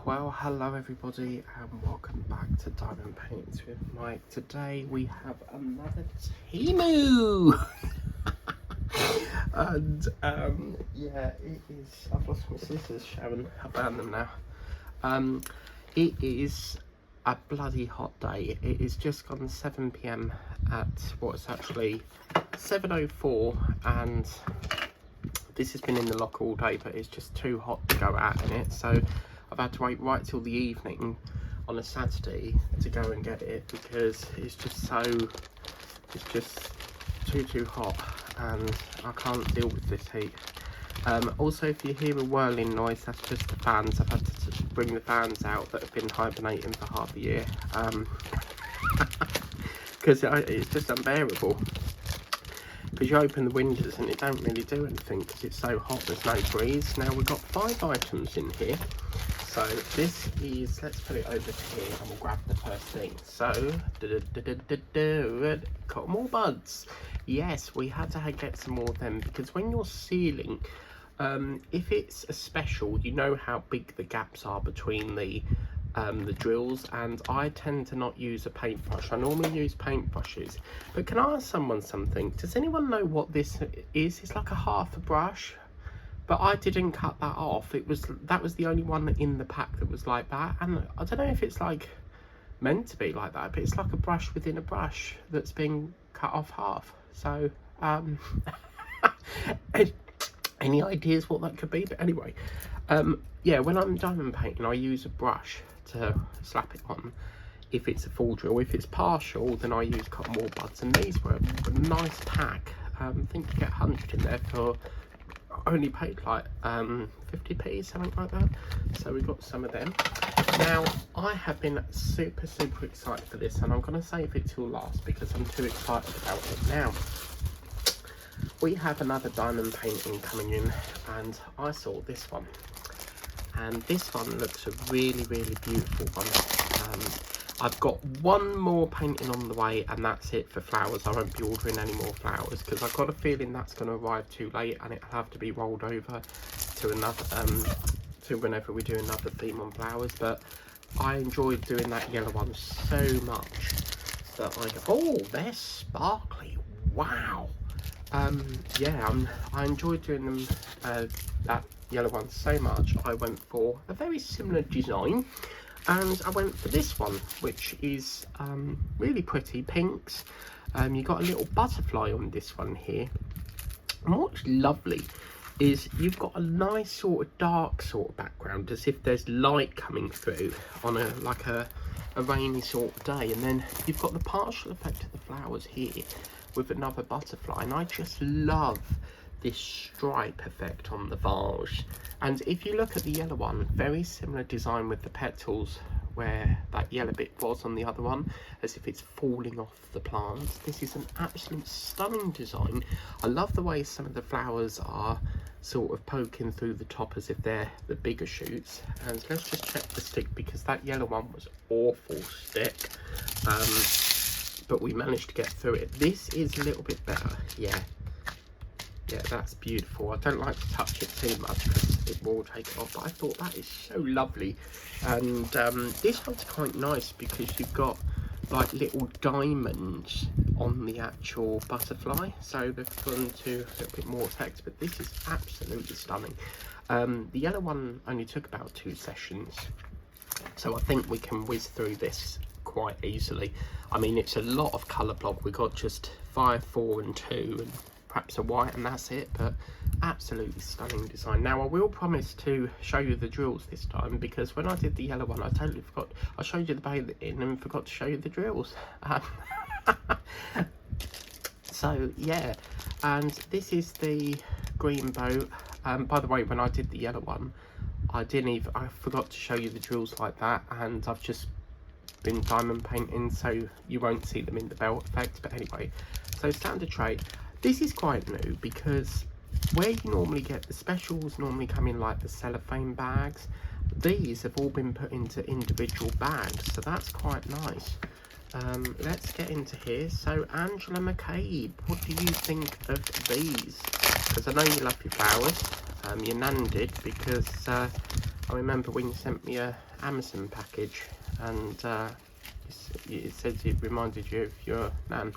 Well, hello everybody and welcome back to Diamond Paints with Mike. Today we have another Temu! And yeah, it is, I've lost my scissors, Sharon, I found them now. It is a bloody hot day. It is just gone 7 p.m. at what's actually 7:04, and this has been in the lock all day, but it's just too hot to go out in it, so I've had to wait right till the evening on a Saturday to go and get it because it's just too hot and I can't deal with this heat. Also, if you hear a whirling noise, that's just the fans. I've had to bring the fans out that have been hibernating for half a year because it's just unbearable. Because you open the windows and it don't really do anything because it's so hot, there's no breeze. Now we've got 5 items in here. So this is, let's put it over here and we'll grab the first thing. So, cotton wool buds. Yes, we had to get some more of them because when you're sealing, if it's a special, you know how big the gaps are between the drills, and I tend to not use a paintbrush. I normally use paintbrushes, but can I ask someone something? Does anyone know what this is? It's like a half a brush, but I didn't cut that off. That was the only one in the pack that was like that, and I don't know if it's like meant to be like that, but it's like a brush within a brush that's been cut off half. So any ideas what that could be? But anyway, yeah, when I'm diamond painting I use a brush to slap it on if it's a full drill. If it's partial, then I use cotton wool buds, and these were a nice pack. I think you get 100 in there for only paid like 50p, something like that. So we got some of them. Now I have been super excited for this, and I'm going to save it till last because I'm too excited about it. Now we have another diamond painting coming in, and I saw this one, and this one looks a really beautiful one. I've got one more painting on the way, and that's it for flowers. I won't be ordering any more flowers because I've got a feeling that's going to arrive too late, and it'll have to be rolled over to another to whenever we do another theme on flowers. But I enjoyed doing that yellow one so much that oh, they're sparkly, wow. Yeah, I enjoyed doing them, that yellow one so much. I went for a very similar design, and I went for this one, which is really pretty pinks. You got a little butterfly on this one here, and what's lovely is you've got a nice sort of dark sort of background, as if there's light coming through on a rainy sort of day, and then you've got the partial effect of the flowers here with another butterfly, and I just love this stripe effect on the vase. And if you look at the yellow one, very similar design with the petals where that yellow bit was on the other one, as if it's falling off the plants. This is an absolute stunning design. I love the way some of the flowers are sort of poking through the top as if they're the bigger shoots. And let's just check the stick, because that yellow one was awful stick, but we managed to get through it. This is a little bit better. Yeah, that's beautiful. I don't like to touch it too much because it will take it off, but I thought that is so lovely. And this one's quite nice because you've got like little diamonds on the actual butterfly, so they've gone to a little bit more effect, but this is absolutely stunning. The yellow one only took about 2 sessions, so I think we can whiz through this quite easily. I mean, it's a lot of colour block. We got just 5, 4 and 2 and perhaps a white, and that's it, but absolutely stunning design. Now I will promise to show you the drills this time, because when I did the yellow one I totally forgot. I showed you the painting and forgot to show you the drills. So yeah, and this is the green boat. By the way, when I did the yellow one I forgot to show you the drills like that, and I've just been diamond painting, so you won't see them in the belt effect. But anyway, so standard tray. This is quite new because where you normally get the specials normally come in like the cellophane bags. These have all been put into individual bags, so that's quite nice. Let's get into here. So Angela McCabe, what do you think of these? Because I know you love your flowers. Your nan did, because I remember when you sent me a Amazon package, and it said it reminded you of your nan.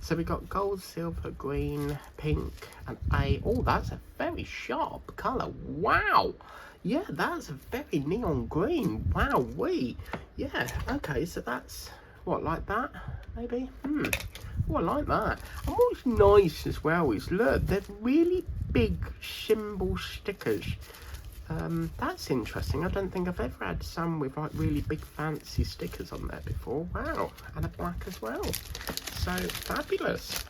So we got gold, silver, green, pink, and A. Oh, that's a very sharp colour. Wow. Yeah, that's a very neon green. Wow, yeah, okay, so that's what, like that, maybe? Oh, I like that. And what's nice as well is, look, they're really big symbol stickers. That's interesting. I don't think I've ever had some with like really big fancy stickers on there before. Wow, and a black as well. So fabulous.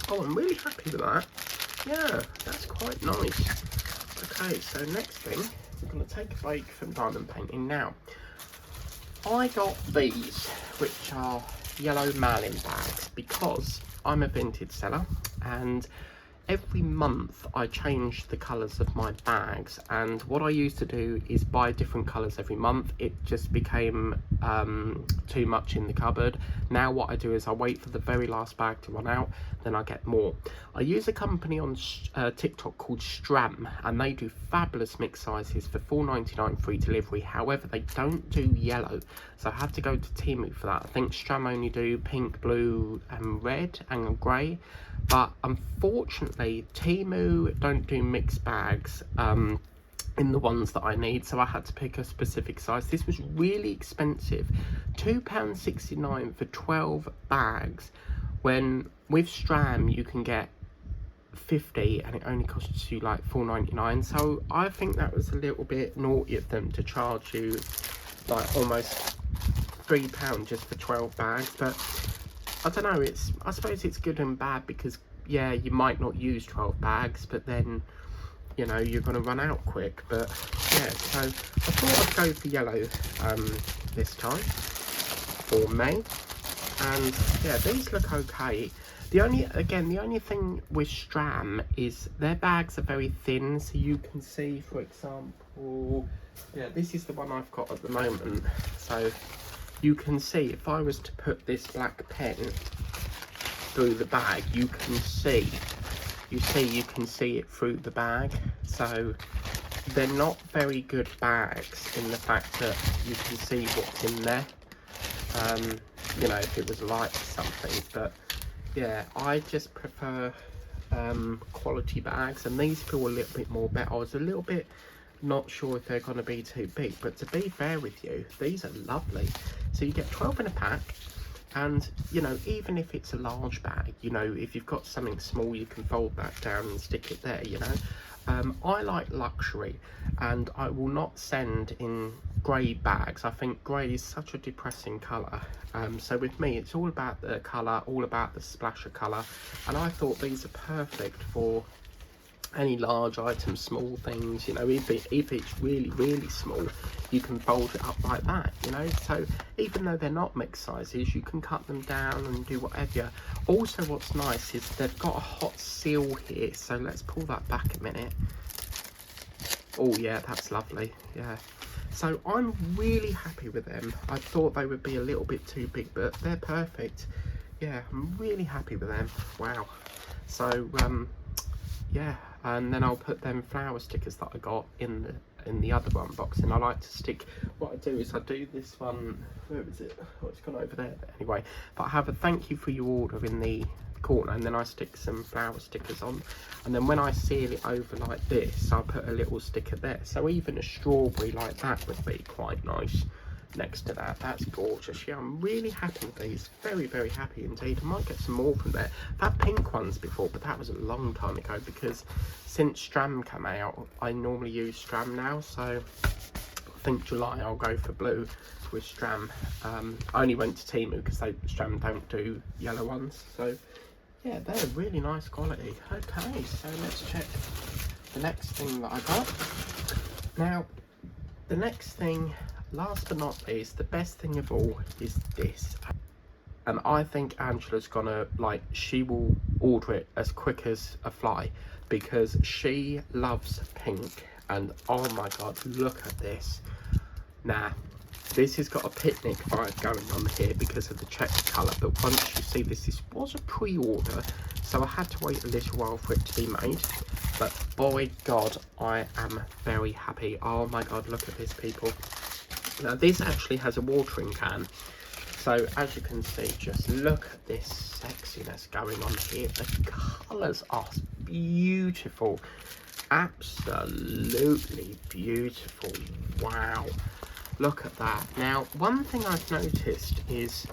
Oh, I'm really happy with that. Yeah, that's quite nice. Okay, so next thing, we're going to take a break from diamond painting now. I got these, which are yellow mailing bags, because I'm a vintage seller, and every month I change the colours of my bags, and what I used to do is buy different colours every month. It just became too much in the cupboard. Now what I do is I wait for the very last bag to run out, then I get more. I use a company on TikTok called Stram, and they do fabulous mix sizes for $4.99 free delivery. However, they don't do yellow, so I had to go to Temu for that. I think Stram only do pink, blue and red and grey. But unfortunately, Temu don't do mixed bags in the ones that I need, so I had to pick a specific size. This was really expensive, £2.69 for 12 bags, when with Stram you can get 50 and it only costs you like $4.99. So I think that was a little bit naughty of them to charge you like almost £3 just for 12 bags. But I don't know, I suppose it's good and bad, because yeah, you might not use 12 bags, but then, you know, you're going to run out quick. But yeah, so I thought I'd go for yellow this time for me. And yeah, these look okay. The only thing with Stram is their bags are very thin, so you can see, for example, yeah, this is the one I've got at the moment. So you can see, if I was to put this black pen through the bag, you can see it through the bag. So they're not very good bags in the fact that you can see what's in there. You know, if it was light or something. But yeah, I just prefer quality bags, and these feel a little bit more better. I was a little bit not sure if they're going to be too big, but to be fair with you, these are lovely. So you get 12 in a pack, and you know, even if it's a large bag, you know, if you've got something small, you can fold that down and stick it there, you know. I like luxury, and I will not send in grey bags. I think grey is such a depressing colour. So with me, it's all about the colour, all about the splash of colour, and I thought these are perfect for any large items, small things, you know. If it's really, really small, you can fold it up like that, you know. So even though they're not mixed sizes, you can cut them down and do whatever. Also, what's nice is they've got a hot seal here, so let's pull that back a minute. Oh yeah, that's lovely. Yeah, so I'm really happy with them. I thought they would be a little bit too big, but they're perfect. Yeah, I'm really happy with them. Wow. So yeah, and then I'll put them flower stickers that I got in the other unboxing. I like to stick, what I do is I do this one, where is it? Oh, it's gone over there, but anyway. But I have a thank you for your order in the corner, and then I stick some flower stickers on, and then when I seal it over like this, I'll put a little sticker there. So even a strawberry like that would be quite nice next to that. That's gorgeous. Yeah, I'm really happy with these. Very, very happy indeed. I might get some more from there. I've had pink ones before, but that was a long time ago, because since Stram came out, I normally use Stram now. So I think July I'll go for blue with Stram. I only went to Temu because Stram don't do yellow ones. So yeah, they're really nice quality. Okay, so let's check the next thing that I got. Now, the next thing, last but not least, the best thing of all is this. And I think Angela's gonna, like, she will order it as quick as a fly, because she loves pink. And oh my god, look at this. Nah, this has got a picnic vibe going on here because of the checked colour, but once you see this was a pre-order, so I had to wait a little while for it to be made. But boy god, I am very happy. Oh my god, look at this, people. Now this actually has a watering can, so as you can see, just look at this sexiness going on here. The colours are beautiful, absolutely beautiful. Wow, look at that. Now one thing I've noticed is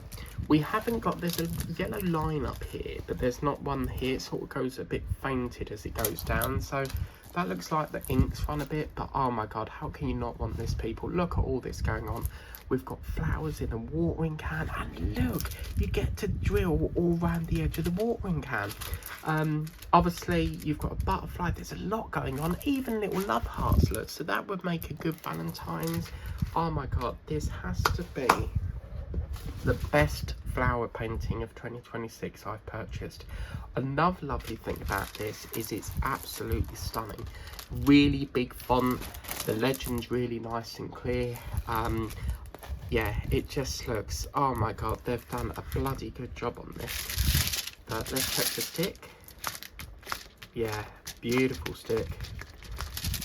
we haven't got, there's a yellow line up here, but there's not one here. It sort of goes a bit fainted as it goes down, so that looks like the ink's run a bit. But oh my god, how can you not want this, people? Look at all this going on. We've got flowers in a watering can, and look, you get to drill all around the edge of the watering can. Obviously you've got a butterfly, there's a lot going on, even little love hearts, look, so that would make a good Valentine's. Oh my god, this has to be the best flower painting of 2026 I've purchased. Another lovely thing about this is it's absolutely stunning. Really big font, the legend's really nice and clear. Yeah, it just looks, oh my god, they've done a bloody good job on this. But let's check the stick. Yeah, beautiful stick.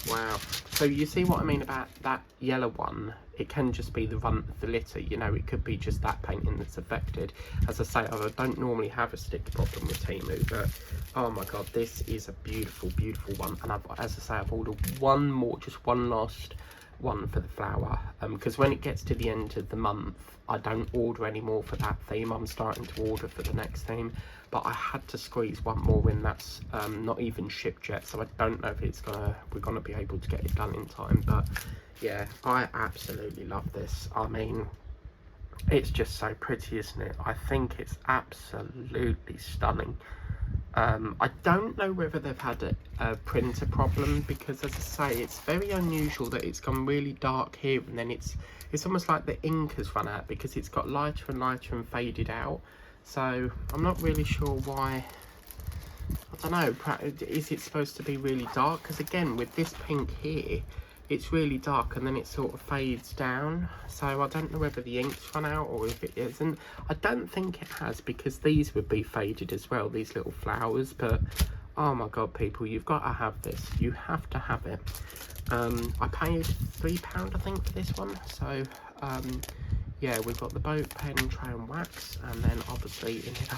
Wow. So you see what I mean about that yellow one? It can just be the runt of the litter, you know, it could be just that painting that's affected. As I say, I don't normally have a stick problem with Temu, but oh my god, this is a beautiful, beautiful one. And as I say, I've ordered one more, just one last one for the flower, because when it gets to the end of the month, I don't order any more for that theme. I'm starting to order for the next theme, but I had to squeeze one more in. That's not even shipped yet, so I don't know if we're gonna be able to get it done in time. But yeah, I absolutely love this. I mean, it's just so pretty, isn't it? I think it's absolutely stunning. I don't know whether they've had a printer problem, because as I say, it's very unusual that it's gone really dark here and then it's almost like the ink has run out, because it's got lighter and lighter and faded out. So I'm not really sure why. I don't know, is it supposed to be really dark? Because again, with this pink here, it's really dark and then it sort of fades down. So I don't know whether the ink's run out or if it isn't. I don't think it has, because these would be faded as well, these little flowers. But oh my god, people, you've got to have this. You have to have it. I paid £3 I think for this one. So yeah, we've got the boat, pen, tray and wax, and then obviously in it.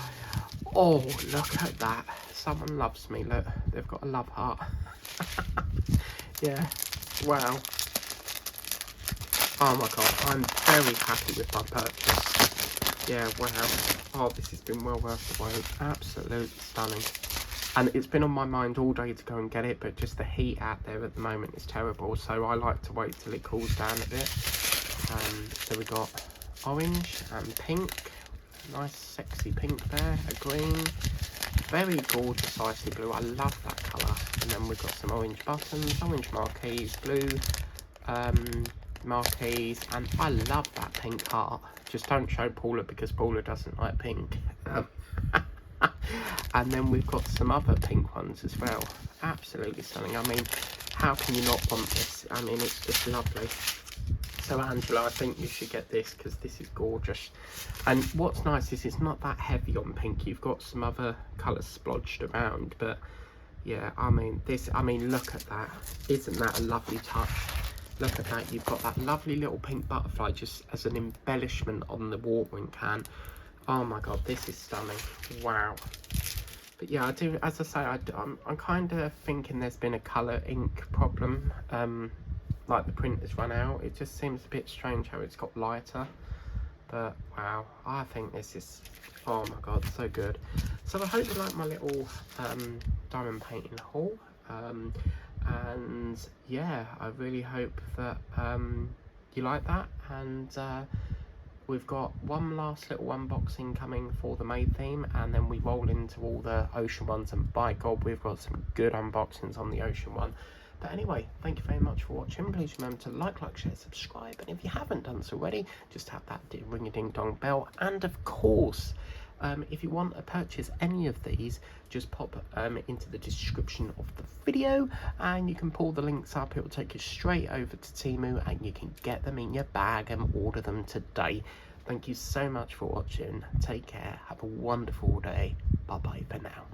Oh, look at that. Someone loves me. Look, they've got a love heart. Yeah. Wow. Oh my god, I'm very happy with my purchase. Yeah, wow. Oh, this has been well worth the wait. Absolutely stunning. And it's been on my mind all day to go and get it, but just the heat out there at the moment is terrible, so I like to wait till it cools down a bit. So we got orange and pink. Nice sexy pink there. A green. Very gorgeous icy blue. I love that colour. And then we've got some orange buttons, orange marquees, blue marquees, and I love that pink heart. Just don't show Paula, because Paula doesn't like pink. And then we've got some other pink ones as well. Absolutely stunning. I mean, how can you not want this? I mean, it's just lovely. So Angela, I think you should get this, because this is gorgeous. And what's nice is it's not that heavy on pink. You've got some other colours splodged around, but yeah, I mean, look at that. Isn't that a lovely touch? Look at that. You've got that lovely little pink butterfly just as an embellishment on the watering can. Oh my god, this is stunning. Wow. But yeah, I do, as I say, I'm kind of thinking there's been a colour ink problem. Like the print has run out. It just seems a bit strange how it's got lighter. But wow, I think this is, oh my god, so good. So I hope you like my little diamond painting haul. And yeah, I really hope that you like that. And we've got one last little unboxing coming for the May theme, and then we roll into all the ocean ones, and by god, we've got some good unboxings on the ocean one. But anyway, thank you very much for watching. Please remember to like, share, subscribe, and if you haven't done so already, just tap that ring-a-ding-dong bell, and of course, If you want to purchase any of these, just pop into the description of the video and you can pull the links up. It will take you straight over to Temu and you can get them in your bag and order them today. Thank you so much for watching. Take care. Have a wonderful day. Bye bye for now.